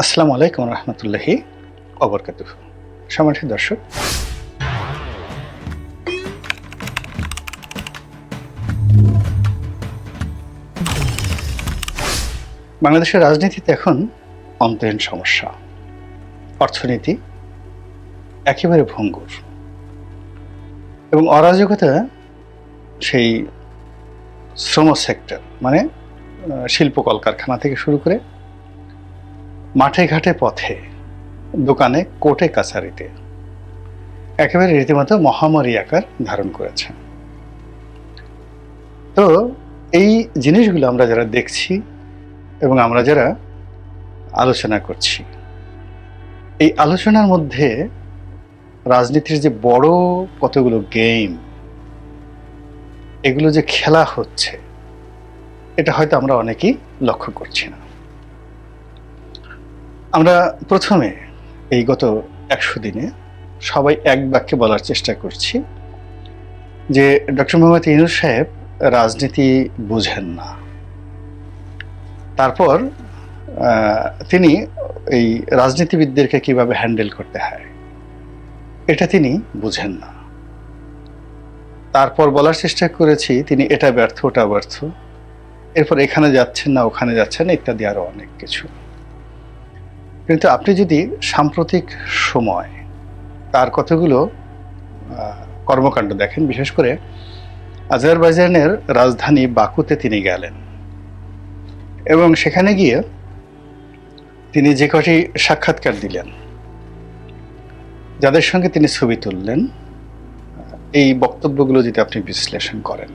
আসসালামু আলাইকুম রহমতুল্লাহি ওবরকাতুহু। সম্মানিত দর্শক, বাংলাদেশের রাজনীতিতে এখন অন্তহীন সমস্যা। অর্থনীতি একেবারে ভঙ্গুর এবং অরাজকতা সেই শ্রম সেক্টর মানে শিল্প কলকারখানা থেকে শুরু করে মাঠে ঘাটে পথে দোকানে কোর্টে কাছারিতে একেবারে রীতিমতো মহামারী আকার ধারণ করেছে। তো এই জিনিসগুলো আমরা যারা দেখছি এবং আমরা যারা আলোচনা করছি, এই আলোচনার মধ্যে রাজনীতির যে বড় কতগুলো গেম এগুলো যে খেলা হচ্ছে, এটা হয়তো আমরা অনেকেই লক্ষ্য করছি না। আমরা প্রথমে এই গত 100 দিনে সবাই এক বাক্যে বলার চেষ্টা করছি যে ডক্টর মোহাম্মদ ইউনূস সাহেব রাজনীতি বুঝেন না। তারপর তিনি এই রাজনীতিবিদদেরকে কিভাবে হ্যান্ডেল করতে হয় এটা তিনি বুঝেন না। তারপর বলার চেষ্টা করেছি তিনি এটা ব্যর্থ ওটা ব্যর্থ, এরপর এখানে যাচ্ছেন না ওখানে যাচ্ছেন না ইত্যাদি আরো অনেক কিছু। কিন্তু আপনি যদি সাম্প্রতিক সময় তার কতগুলো কর্মকাণ্ড দেখেন, বিশেষ করে আজারবাইজানের রাজধানী বাকুতে তিনি গেলেন এবং সেখানে গিয়ে তিনি যে কটি সাক্ষাৎকার দিলেন, যাদের সঙ্গে তিনি ছবি তুললেন, এই বক্তব্যগুলো যদি আপনি বিশ্লেষণ করেন,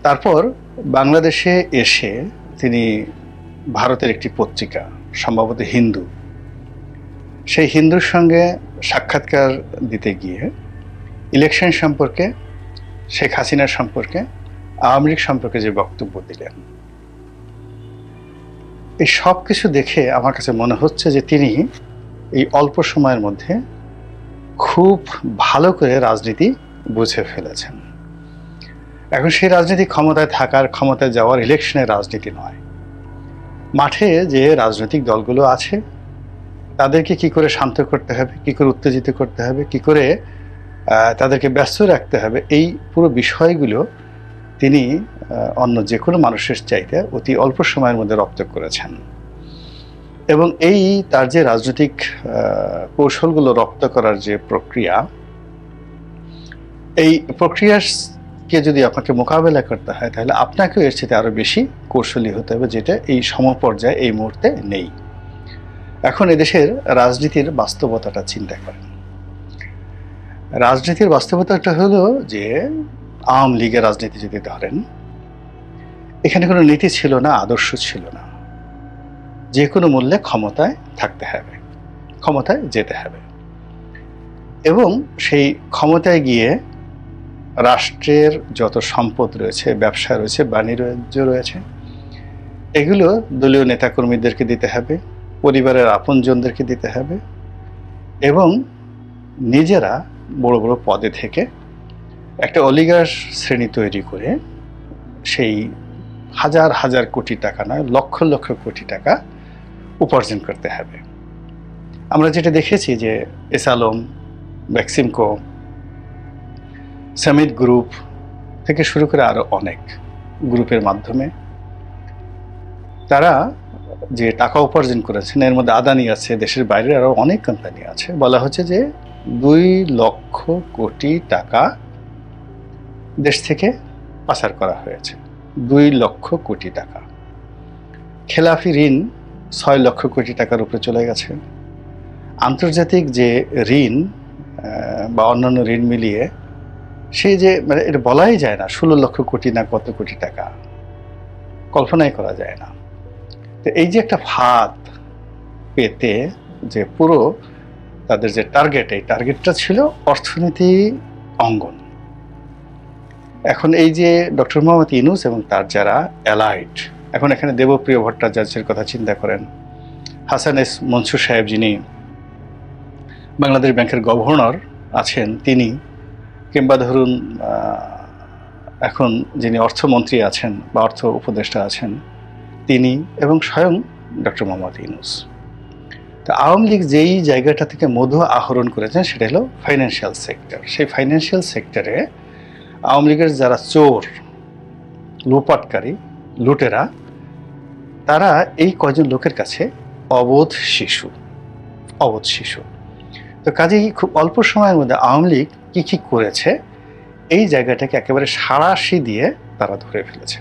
তারপর বাংলাদেশে এসে তিনি ভারতের একটি পত্রিকা সম্ভবত হিন্দু, সেই হিন্দুর সঙ্গে সাক্ষাৎকার দিতে গিয়ে ইলেকশন সম্পর্কে, শেখ হাসিনার সম্পর্কে, আওয়ামী লীগ সম্পর্কে যে বক্তব্য দিলেন, এই সব কিছু দেখে আমার কাছে মনে হচ্ছে যে তিনি এই অল্প সময়ের মধ্যে খুব ভালো করে রাজনীতি বুঝে ফেলেছেন। এখন সেই রাজনীতি ক্ষমতায় থাকার, ক্ষমতায় যাওয়ার, ইলেকশনের রাজনীতি নয়। মাঠে যে রাজনৈতিক দলগুলো আছে তাদেরকে কি করে শান্ত করতে হবে, কি করে উত্তেজিত করতে হবে, কি করে তাদেরকে ব্যস্ত রাখতে হবে, এই পুরো বিষয়গুলো তিনি অন্য যে কোনো মানুষের চাইতে অতি অল্প সময়ের মধ্যে রপ্ত করেছেন। এবং এই তার যে রাজনৈতিক কৌশলগুলো রপ্ত করার যে প্রক্রিয়া, এই প্রক্রিয়াকে যদি আপনাকে মোকাবেলা করতে হয় তাহলে আপনাকেও এর চেয়ে আরো বেশি কৌশলী হতে হবে, যেটা এই সমপর্যায়ে এই মুহূর্তে নেই। এখন এদেশের রাজনীতির বাস্তবতাটা চিন্তা করেন। রাজনীতির বাস্তবতাটা হলো যে আওয়ামী লীগের রাজনীতি যদি ধরেন, এখানে কোনো নীতি ছিল না, আদর্শ ছিল না। যে কোনো মূল্যে ক্ষমতায় থাকতে হবে, ক্ষমতায় যেতে হবে এবং সেই ক্ষমতায় গিয়ে রাষ্ট্রের যত সম্পদ রয়েছে, ব্যবসা রয়েছে, বাণিজ্য রয়েছে, এগুলো দলীয় নেতাকর্মীদেরকে দিতে হবে, পরিবারের আপনজনদেরকে দিতে হবে এবং নিজেরা বড় বড় পদে থেকে একটা অলিগার শ্রেণী তৈরি করে সেই হাজার হাজার কোটি টাকা নয়, লক্ষ লক্ষ কোটি টাকা উপার্জন করতে হবে। আমরা যেটা দেখেছি যে S Alam, Beximco, summit group থেকে শুরু করে আরো অনেক গ্রুপের মাধ্যমে তারা যে টাকা উপার্জন করেছেন, এর মধ্যে আদানি আছে, দেশের বাইরে আরো অনেক কোম্পানি আছে। বলা হচ্ছে যে 2 লক্ষ কোটি টাকা দেশ থেকে পাচার করা হয়েছে। 2 লক্ষ কোটি টাকা। খেলাফি ঋণ 6 লক্ষ কোটি টাকার উপরে চলে গেছে। আন্তর্জাতিক যে ঋণ বা অন্যান্য ঋণ মিলিয়ে সেই যে মানে এটা বলাই যায় না 16 লক্ষ কোটি না কত কোটি টাকা, কল্পনাই করা যায় না। তো এই যে একটা ফাঁদ পেতে যে পুরো তাদের যে টার্গেট, এই টার্গেটটা ছিল অর্থনীতি অঙ্গন। এখন এই যে ডক্টর মোহাম্মদ ইউনূস এবং তার যারা অ্যালাইড, এখন এখানে দেবপ্রিয় ভট্টাচার্যের কথা চিন্তা করেন, হাসান এস মনসুর সাহেব যিনি বাংলাদেশ ব্যাংকের গভর্নর আছেন তিনি, কিংবা ধরুন এখন যিনি অর্থমন্ত্রী আছেন বা অর্থ উপদেষ্টা আছেন তিনি, এবং স্বয়ং ডক্টর মোহাম্মদ ইউনূস। তো আওয়ামী লীগ যেই জায়গাটা থেকে মধু আহরণ করেছেন সেটা হলো ফাইন্যান্সিয়াল সেক্টর। সেই ফাইন্যান্সিয়াল সেক্টরে আওয়ামী লীগের যারা চোর, লুপাটকারী, লুটেরা, তারা এই কয়জন লোকের কাছে অবোধ শিশু। তো কাজেই খুব অল্প সময়ের মধ্যে আওয়ামী লীগ কী করেছে এই জায়গাটাকে একেবারে সাঁড়াশি দিয়ে তারা ধরে ফেলেছে।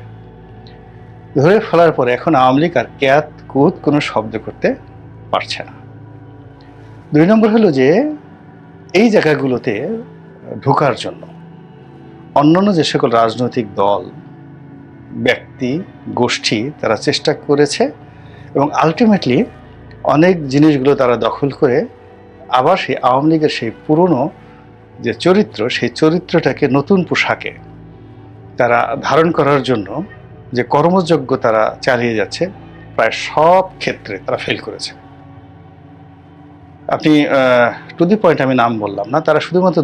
ধরে ফেলার পরে এখন আওয়ামী লীগ আর ক্যাত কুত কোনো শব্দ করতে পারছে না। 2 নম্বর হলো যে এই জায়গাগুলোতে ঢোকার জন্য অন্যান্য যে সকল রাজনৈতিক দল, ব্যক্তি, গোষ্ঠী তারা চেষ্টা করেছে এবং আলটিমেটলি অনেক জিনিসগুলো তারা দখল করে আবার সেই আওয়ামী লীগের সেই পুরনো যে চরিত্র, সেই চরিত্রটাকে নতুন পোশাকে তারা ধারণ করার জন্য যে কর্মযজ্ঞ তারা চালিয়ে যাচ্ছে, প্রায় সব ক্ষেত্রে তারা ফেল করেছে। আপনি টু দি পয়েন্ট আমি নাম বললাম না, তারা শুধুমাত্র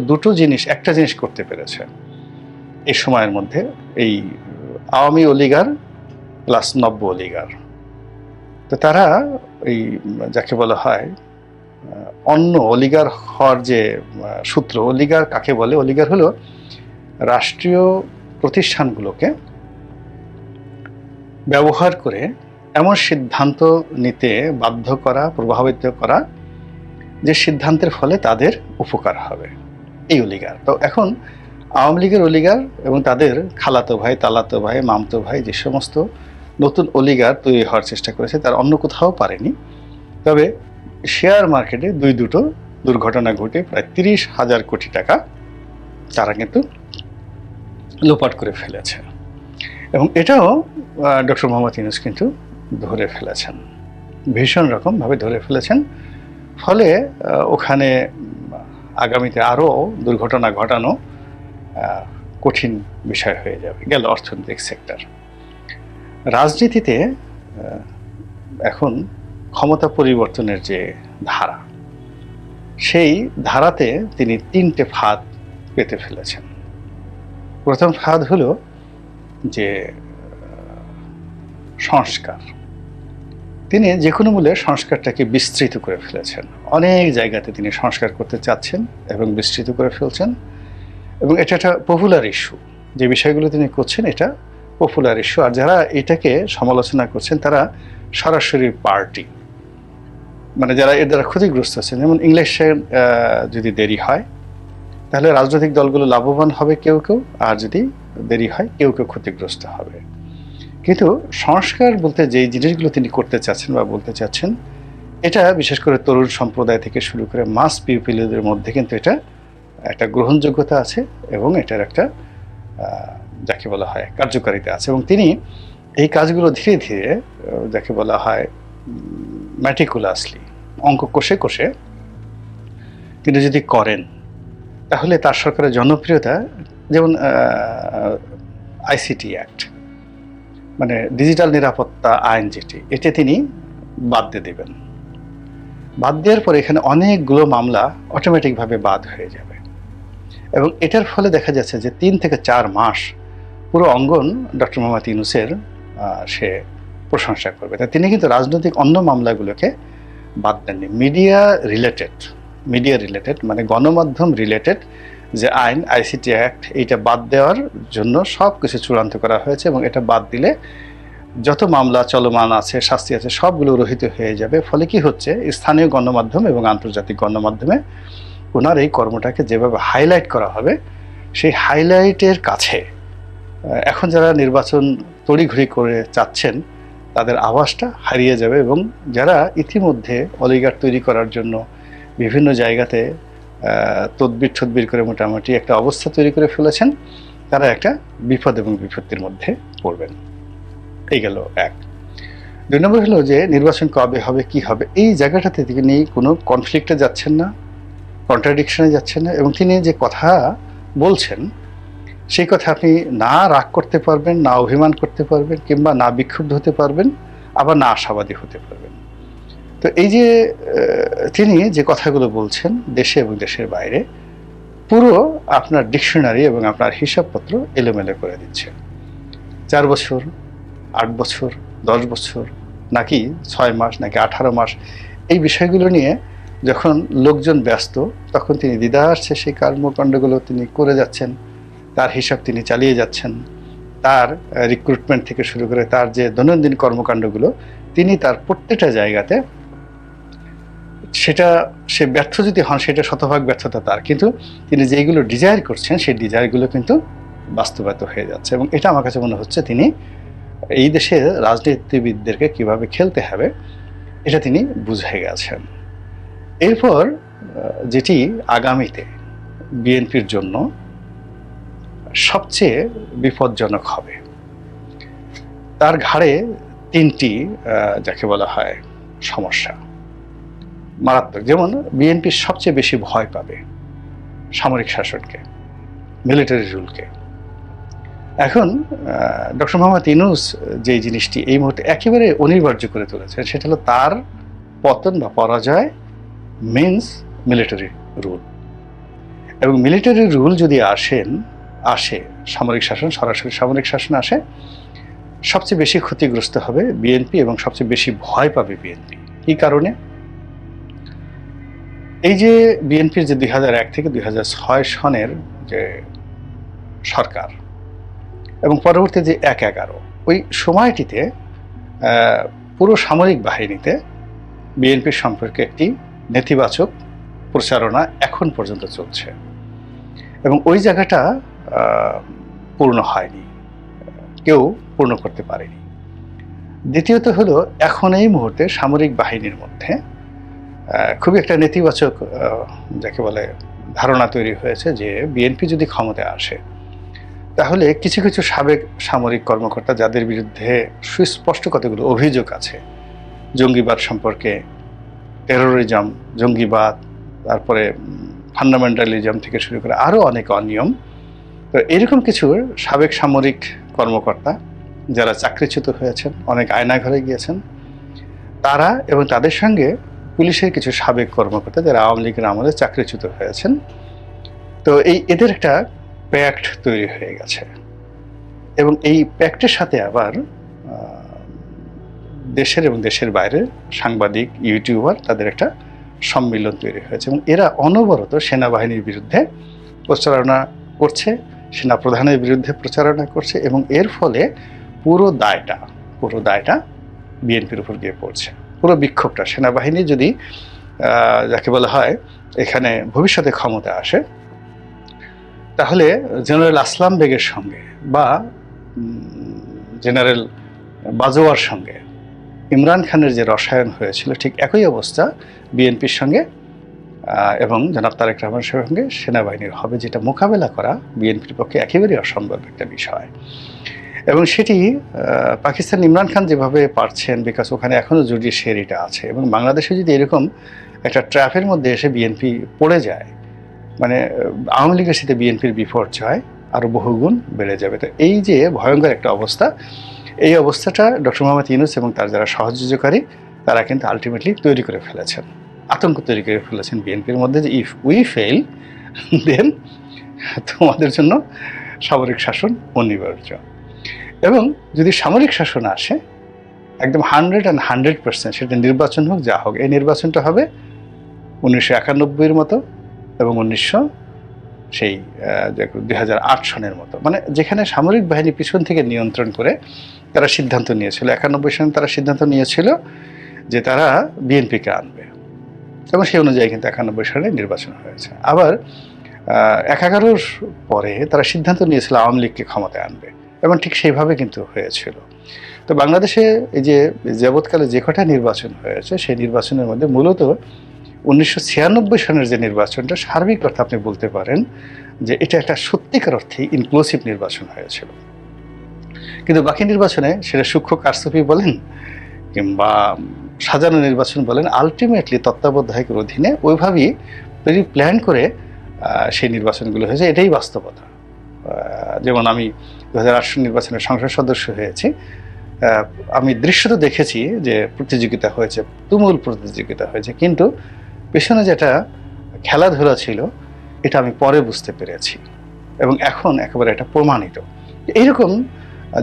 একটা জিনিস করতে পেরেছে এই সময়ের মধ্যে, এই আওয়ামী অলিগার প্লাস নব্য অলিগার। তো তারা এই যাকে বলা হয় অন্য অলিগার হওয়ার যে সূত্র, অলিগার কাকে বলে? অলিগার হলো রাষ্ট্রীয় প্রতিষ্ঠানগুলোকে ব্যবহার করে এমন সিদ্ধান্ত নিতে বাধ্য করা, প্রভাবিত করা যে সিদ্ধান্তের ফলে তাদের উপকার হবে, এই অলিগার। তো এখন আওয়ামী লীগের অলিগার এবং তাদের খালাতো ভাই, তালাতো ভাই, মামতো ভাই যে সমস্ত নতুন অলিগার তৈরি হওয়ার চেষ্টা করেছে তার অন্য কোথাও পারেনি। তবে শেয়ার মার্কেটে দুটো দুর্ঘটনা ঘটে প্রায় 30,000 কোটি টাকা তারা কিন্তু লোপাট করে ফেলেছে এবং এটাও ডক্টর মোহাম্মদ ইউনূস কিন্তু ধরে ফেলেছেন, ভীষণ রকমভাবে ধরে ফেলেছেন। ফলে ওখানে আগামীতে আরও দুর্ঘটনা ঘটানো কঠিন বিষয় হয়ে যাবে। গেল অর্থনৈতিক সেক্টর। রাজনীতিতে এখন ক্ষমতা পরিবর্তনের যে ধারা, সেই ধারাতে তিনি 3টে ফাঁদ পেতে ফেলেছেন। প্রথম ফাঁদ হলো যে সংস্কার। তিনি যে কোনো মূল্যে সংস্কারটাকে বিস্তৃত করে ফেলেছেন। অনেক জায়গাতে তিনি সংস্কার করতে চাচ্ছেন এবং বিস্তৃত করে ফেলছেন এবং এটা একটা পপুলার ইস্যু। যে বিষয়গুলো তিনি করছেন এটা পপুলার ইস্যু। আর যারা এটাকে সমালোচনা করছেন তারা সরাসরি পার্টি, মানে যারা এর দ্বারা ক্ষতিগ্রস্ত আছেন। যেমন ইংলিশে যদি দেরি হয় তাহলে রাজনৈতিক দলগুলো লাভবান হবে কেউ, আর যদি দেরি হয় কেউ ক্ষতিগ্রস্ত হবে। কিন্তু সংস্কার বলতে যে জিনিসগুলো তিনি করতে চাচ্ছেন বা বলতে চাচ্ছেন, এটা বিশেষ করে তরুণ সম্প্রদায় থেকে শুরু করে মাস পিপলদের মধ্যে কিন্তু এটা একটা গ্রহণযোগ্যতা আছে এবং এটার একটা যাকে বলা হয় কার্যকারিতা আছে। এবং তিনি এই কাজগুলো ধীরে ধীরে যাকে বলা হয় ম্যাটিকুলাসলি অঙ্ক কষে তিনি যদি করেন তাহলে তার সরকারের জনপ্রিয়তা, যেমন আইসিটি অ্যাক্ট মানে ডিজিটাল নিরাপত্তা আইন যেটি, এটা তিনি বাদ দিয়ে দেবেন। বাদ দেওয়ার পরে এখানে অনেকগুলো মামলা অটোমেটিকভাবে বাদ হয়ে যাবে এবং এটার ফলে দেখা যাচ্ছে যে 3 থেকে 4 মাস পুরো অঙ্গন ডক্টর মোহাম্মদ ইউনূসের সে প্রশংসা করবে। তাই তিনি কিন্তু রাজনৈতিক অন্য মামলাগুলোকে বাদ দেননি। মিডিয়া রিলেটেড মানে গণমাধ্যম রিলেটেড যে আইন আইসিটি অ্যাক্ট, এইটা বাদ দেওয়ার জন্য সব কিছু চূড়ান্ত করা হয়েছে এবং এটা বাদ দিলে যত মামলা চলমান আছে, শাস্তি আছে, সবগুলো রহিত হয়ে যাবে। ফলে কি হচ্ছে, স্থানীয় গণমাধ্যম এবং আন্তর্জাতিক গণমাধ্যমে ওনার এই কর্মটাকে যেভাবে হাইলাইট করা হবে, সেই হাইলাইটের কাছে এখন যারা নির্বাচন তড়িঘড়ি করে চাচ্ছেন তাদের আওয়াজটা হারিয়ে যাবে এবং যারা ইতিমধ্যে অলিগার তৈরি করার জন্য বিভিন্ন জায়গাতে তদবির করে মোটামুটি একটা অবস্থা তৈরি করে ফেলেছেন, তারা একটা বিপদ এবং বিপত্তির মধ্যে পড়বেন। এই গেল এক। 2 নম্বর হলো যে নির্বাচন কবে হবে, কি হবে, এই জায়গাটাতে তিনি কোনো কনফ্লিক্টে যাচ্ছেন না, কন্ট্রাডিকশনে যাচ্ছেন না এবং তিনি যে কথা বলছেন সেই কথা আপনি না রাগ করতে পারবেন, না অভিমান করতে পারবেন, কিংবা না বিক্ষুব্ধ হতে পারবেন, আবার না আশাবাদী হতে পারবেন। তো এই যে তিনি যে কথাগুলো বলছেন দেশে এবং দেশের বাইরে, পুরো আপনার ডিকশনারি এবং আপনার হিসাবপত্র এলোমেলো করে দিচ্ছে। 4 বছর, 8 বছর, 10 বছর, নাকি 6 মাস, নাকি 18 মাস, এই বিষয়গুলো নিয়ে যখন লোকজন ব্যস্ত, তখন তিনি দ্বিধার্থে সেই কর্মকাণ্ডগুলো তিনি করে যাচ্ছেন, তার হিসাব তিনি চালিয়ে যাচ্ছেন। তার রিক্রুটমেন্ট থেকে শুরু করে তার যে দৈনন্দিন কর্মকাণ্ডগুলো, তিনি তার প্রত্যেকটা জায়গাতে সেটা সে ব্যর্থ যদি হন, সেটা শতভাগ ব্যর্থতা তার, কিন্তু তিনি যেইগুলো ডিজায়ার করছেন সেই ডিজায়ারগুলো কিন্তু বাস্তবায়িত হয়ে যাচ্ছে। এবং এটা আমার কাছে মনে হচ্ছে তিনি এই দেশের রাজনীতিবিদদেরকে কিভাবে খেলতে হবে এটা তিনি বুঝে গেছেন। এরপর যেটি আগামীতে বিএনপির জন্য সবচেয়ে বিপজ্জনক হবে, তার ঘাড়ে তিনটি যাকে বলা হয় সমস্যা মারাত্মক। যেমন বিএনপি সবচেয়ে বেশি ভয় পাবে সামরিক শাসনকে, মিলিটারি রুলকে। এখন ডক্টর মোহাম্মদ ইউনূস যে জিনিসটি এই মুহূর্তে একেবারে অনিবার্য করে তুলেছেন, সেটা হলো তার পতন বা পরাজয় মিন্স মিলিটারি রুল। এবং মিলিটারি রুল যদি আসে সামরিক শাসন, সরাসরি সামরিক শাসন আসে, সবচেয়ে বেশি ক্ষতিগ্রস্ত হবে বিএনপি এবং সবচেয়ে বেশি ভয় পাবে বিএনপি। কি কারণে? এই যে বিএনপির যে 2001 থেকে 2006 সনের যে সরকার এবং পরবর্তী যে 1-11 ওই সময়টিতে পুরো সামরিক বাহিনীতে বিএনপির সম্পর্কে একটি নেতিবাচক প্রচারণা এখন পর্যন্ত চলছে এবং ওই জায়গাটা পূর্ণ হয়নি, কেউ পূর্ণ করতে পারেনি। দ্বিতীয়ত হলো, এখন এই মুহূর্তে সামরিক বাহিনীর মধ্যে খুবই একটা নেতিবাচক যাকে বলে ধারণা তৈরি হয়েছে যে বিএনপি যদি ক্ষমতায় আসে তাহলে কিছু কিছু সাবেক সামরিক কর্মকর্তা যাদের বিরুদ্ধে সুস্পষ্ট কতগুলো অভিযোগ আছে, জঙ্গিবাদ সম্পর্কে, টেরোরিজম, জঙ্গিবাদ, তারপরে ফান্ডামেন্টালিজম থেকে শুরু করে আরও অনেক অনিয়ম, তো এরকম কিছু সাবেক সামরিক কর্মকর্তা যারা চাকরিচ্যুত হয়েছেন, অনেক আয়নাঘরে গিয়েছেন, তারা এবং তাদের সঙ্গে পুলিশের কিছু সাবেক কর্মকর্তা যারা আওয়ামী লীগের আমলে চাকরিচ্যুত হয়েছেন, তো এদের একটা প্যাক্ট তৈরি হয়ে গেছে এবং এই প্যাক্টের সাথে আবার দেশের এবং দেশের বাইরের সাংবাদিক, ইউটিউবার তাদের একটা সম্মিলন তৈরি হয়েছে এবং এরা অনবরত সেনাবাহিনীর বিরুদ্ধে প্রচারণা করছে, সেনা প্রধানের বিরুদ্ধে প্রচারণা করছে এবং এর ফলে পুরো দায়টা বিএনপির উপর গিয়ে পড়ছে। পুরো বিক্ষোভটা সেনাবাহিনী যদি যাকে বলা হয় এখানে ভবিষ্যতে ক্ষমতা আসে, তাহলে জেনারেল আসলাম বেগের সঙ্গে বা জেনারেল বাজওয়ার সঙ্গে ইমরান খানের যে রসায়ন হয়েছিল, ঠিক একই অবস্থা বিএনপির সঙ্গে এবং জনাব তারেক রহমানের সঙ্গে সেনাবাহিনীর হবে, যেটা মোকাবেলা করা বিএনপির পক্ষে একেবারেই অসম্ভব একটা বিষয়। এবং সেটি পাকিস্তান ইমরান খান যেভাবে পারছেন, বিকজ ওখানে এখনও জুডিশিয়ারিটা আছে এবং বাংলাদেশে যদি এরকম একটা ট্র্যাপের মধ্যে এসে বিএনপি পড়ে যায়, মানে আওয়ামী লীগের সাথে বিএনপির বিপর্যয় আরও বহুগুণ বেড়ে যাবে। তো এই যে ভয়ঙ্কর একটা অবস্থা, এই অবস্থাটা ডক্টর মোহাম্মদ ইউনূস এবং তার যারা সহযোগীকারী তারা কিন্তু আলটিমেটলি তৈরি করে ফেলেছেন, আতঙ্ক তৈরি করে ফেলেছেন বিএনপির মধ্যে যে ইফ উই ফেল দেন তোমাদের জন্য সামরিক শাসন অনিবার্য। এবং যদি সামরিক শাসন আসে একদম 100% সেটা নির্বাচন হোক, যা হোক, এই নির্বাচনটা হবে 1991-এর মতো এবং 2008 সনের মতো, মানে যেখানে সামরিক বাহিনী পিছন থেকে নিয়ন্ত্রণ করে তারা সিদ্ধান্ত নিয়েছিল। 91 সনে তারা সিদ্ধান্ত নিয়েছিল যে তারা বিএনপিকে আনবে এবং সেই অনুযায়ী কিন্তু 91 সালে নির্বাচন হয়েছে। আবার 11 পরে তারা সিদ্ধান্ত নিয়েছিল আওয়ামী লীগকে ক্ষমতায় আনবে এবং ঠিক সেইভাবে কিন্তু হয়েছিল। তো বাংলাদেশে এই যে যাবৎকালে যে কটা নির্বাচন হয়েছে সেই নির্বাচনের মধ্যে মূলত 1996 সনের যে নির্বাচনটা, সার্বিক অর্থে আপনি বলতে পারেন যে এটা একটা সত্যিকার অর্থে ইনক্লুসিভ নির্বাচন হয়েছিল। কিন্তু বাকি নির্বাচনে, সেটা সূক্ষ্ম কারচুপি বলেন কিংবা সাজানো নির্বাচন বলেন, আলটিমেটলি তত্ত্বাবধায়কের অধীনে ওইভাবেই প্ল্যান করে সেই নির্বাচনগুলো হয়েছে, এটাই বাস্তবতা। যেমন আমি 2008 নির্বাচনের সংসদ সদস্য হয়েছি, আমি দৃশ্যত দেখেছি যে প্রতিযোগিতা হয়েছে, তুমুল প্রতিযোগিতা হয়েছে, কিন্তু পেছনে যেটা খেলাধুলা ছিল এটা আমি পরে বুঝতে পেরেছি এবং এখন একেবারে এটা প্রমাণিত। এইরকম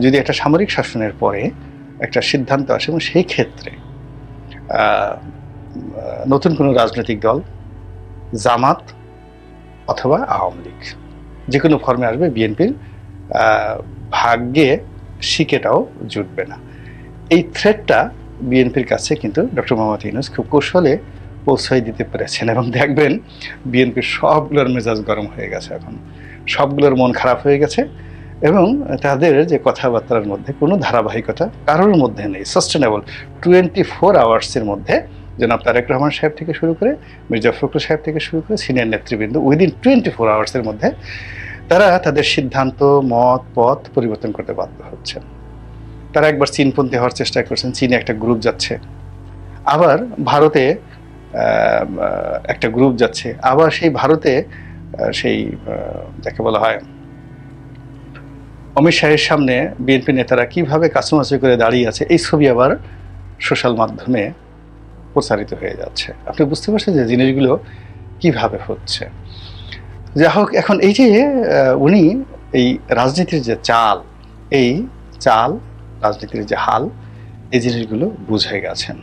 যদি একটা সামরিক শাসনের পরে একটা সিদ্ধান্ত আসে এবং সেই ক্ষেত্রে নতুন কোনো রাজনৈতিক দল, জামাত অথবা আওয়ামী লীগ, যে কোনো ফর্মে আসবে, বিএনপির ভাগ্যে শিকেটাও জুটবে না। এই থ্রেটটা বিএনপির কাছে কিন্তু ডক্টর মোহাম্মদ ইউনূস খুব কৌশলে পৌঁছাই দিতে পেরেছেন, এবং দেখবেন বিএনপির সবগুলোর মেজাজ গরম হয়ে গেছে, এখন সবগুলোর মন খারাপ হয়ে গেছে, এবং তাদের যে কথাবার্তার মধ্যে কোনো ধারাবাহিকতা কারোর মধ্যে নেই, সাস্টেনেবল। 24 আওয়ার্সের মধ্যে জনাব তারেক রহমান সাহেব থেকে শুরু করে মির্জা ফখরুল সাহেব থেকে শুরু করে সিনিয়র নেতৃবৃন্দ উইদিন 24 আওয়ার্সের মধ্যে তারা তাদের সিদ্ধান্ত, মত, পথ পরিবর্তন করতে বাধ্য হচ্ছেন। তারা একবার চীনপন্থী হওয়ার চেষ্টা করছেন, চীনে একটা গ্রুপ যাচ্ছে, আবার ভারতে একটা গ্রুপ যাচ্ছে, আবার সেই ভারতে সেই যাকে বলা হয় অমিত শাহের সামনে বিএনপি নেতারা কিভাবে কাছুমাছু করে দাঁড়িয়ে আছে, এই ছবি আবার সোশ্যাল মাধ্যমে প্রচারিত হয়ে যাচ্ছে। আপনি বুঝতে পারছেন যে জিনিসগুলো কিভাবে হচ্ছে। যা হোক, এখন এই যে উনি এই রাজনীতির যে চাল, এই চাল রাজনীতির যে হাল, এই জিনিসগুলো বুঝে গেছেন।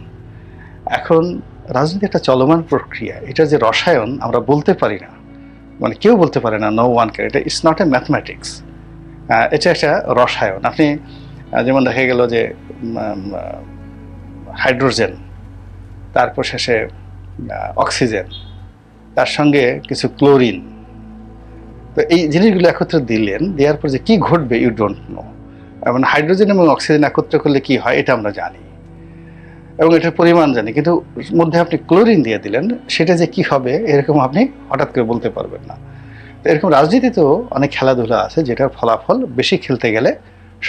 এখন রাজনীতি একটা চলমান প্রক্রিয়া, এটা যে রসায়ন আমরা বলতে পারি না, মানে কেউ বলতে পারে না, নো ওয়ান ক্যান। এটা ইটস নট এ ম্যাথমেটিক্স, এটা একটা রসায়ন। আপনি যেমন দেখা গেল যে হাইড্রোজেন, তারপর শেষে অক্সিজেন, তার সঙ্গে কিছু ক্লোরিন, তো এই জিনিসগুলো একত্রে দিলেন, দেওয়ার পর যে কী ঘটবে ইউ ডোন্ট নো। মানে হাইড্রোজেন এবং অক্সিজেন একত্রে করলে কি হয় এটা আমরা জানি, এবং এটার পরিমাণ জানি, কিন্তু মধ্যে আপনি ক্লোরিন দিয়ে দিলেন, সেটা যে কি হবে এরকম আপনি হঠাৎ করে বলতে পারবেন না। তো এরকম রাজনীতিতেও অনেক খেলাধুলা আছে যেটার ফলাফল বেশি খেলতে গেলে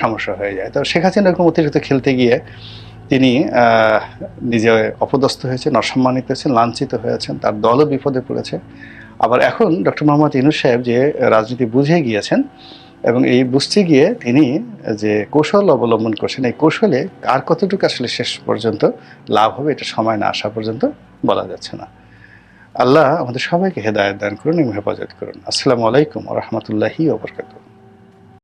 সমস্যা হয়ে যায়। তো শেখ হাসিনা এরকম অতিরিক্ত খেলতে গিয়ে তিনি নিজে অপদস্থ হয়েছেন, অসম্মানিত হয়েছেন, লাঞ্ছিত হয়েছেন, তার দলও বিপদে পড়েছে। আবার এখন ডক্টর মোহাম্মদ ইউনূস সাহেব যে রাজনীতি বুঝে গিয়েছেন, এবং এই বুঝতে গিয়ে তিনি যে কৌশল অবলম্বন করছেন, এই কৌশলে কার কতটুকু আসলে শেষ পর্যন্ত লাভ হবে এটা সময় না আসা পর্যন্ত বলা যাচ্ছে না। আল্লাহ আমাদের সবাইকে হেদায়েত দান করুন এবং হেফাজত করুন। আসসালামু আলাইকুম ওয়া রাহমাতুল্লাহি ওয়া বারাকাতুহু।